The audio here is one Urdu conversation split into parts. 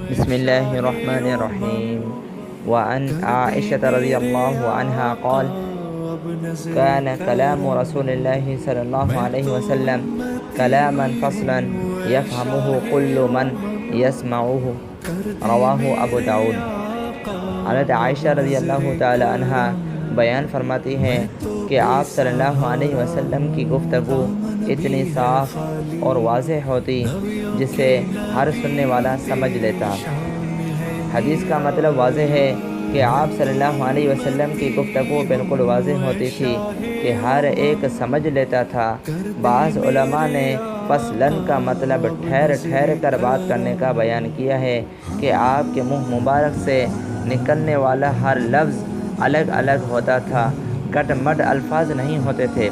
بسم الله الرحمن الرحيم. وعن عائشة رضي الله عنها قال كان كلام رسول الله صلى الله عليه وسلم كلاما فصلا يفهمه كل من يسمعه. رواہ ابو داؤد۔ حضرت عائشہ رضی اللہ تعالی عنہ بیان فرماتی ہیں کہ آپ صلی اللہ علیہ وسلم کی گفتگو اتنی صاف اور واضح ہوتی جسے ہر سننے والا سمجھ لیتا۔ حدیث کا مطلب واضح ہے کہ آپ صلی اللہ علیہ وسلم کی گفتگو بالکل واضح ہوتی تھی کہ ہر ایک سمجھ لیتا تھا۔ بعض علماء نے فصلاً کا مطلب ٹھہر ٹھہر کر بات کرنے کا بیان کیا ہے کہ آپ کے منہ مبارک سے نکلنے والا ہر لفظ الگ الگ ہوتا تھا، کٹ مٹ الفاظ نہیں ہوتے تھے۔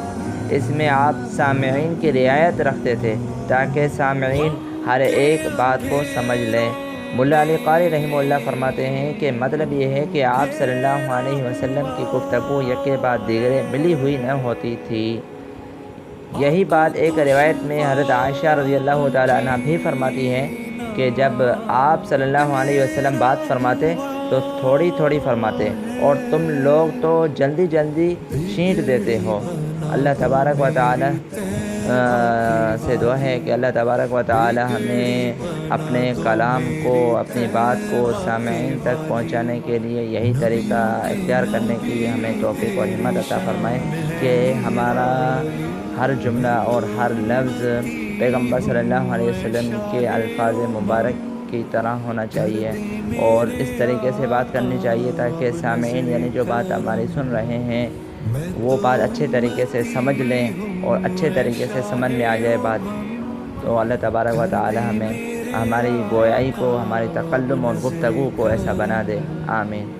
اس میں آپ سامعین کی رعایت رکھتے تھے تاکہ سامعین ہر ایک بات کو سمجھ لیں۔ ملا علی قاری رحمہ اللہ فرماتے ہیں کہ مطلب یہ ہے کہ آپ صلی اللہ علیہ وسلم کی گفتگو یکے بعد دیگرے ملی ہوئی نہ ہوتی تھی۔ یہی بات ایک روایت میں حضرت عائشہ رضی اللہ تعالی عنہ بھی فرماتی ہیں کہ جب آپ صلی اللہ علیہ وسلم بات فرماتے تو تھوڑی تھوڑی فرماتے اور تم لوگ تو جلدی جلدی چھینٹ دیتے ہو۔ اللہ تبارک و تعالی سے دعا ہے کہ اللہ تبارک و تعالی ہمیں اپنے کلام کو، اپنی بات کو سامعین تک پہنچانے کے لیے یہی طریقہ اختیار کرنے کی ہمیں توفیق اور ہمت عطا فرمائے کہ ہمارا ہر جملہ اور ہر لفظ پیغمبر صلی اللہ علیہ وسلم کے الفاظ مبارک کی طرح ہونا چاہیے اور اس طریقے سے بات کرنی چاہیے تاکہ سامعین یعنی جو بات ہماری سن رہے ہیں وہ بات اچھے طریقے سے سمجھ لیں اور اچھے طریقے سے سمجھ میں آ جائے بات۔ تو اللہ تبارک و تعالی ہمیں ہماری گویائی کو، ہماری تکلم اور گفتگو کو ایسا بنا دے۔ آمین۔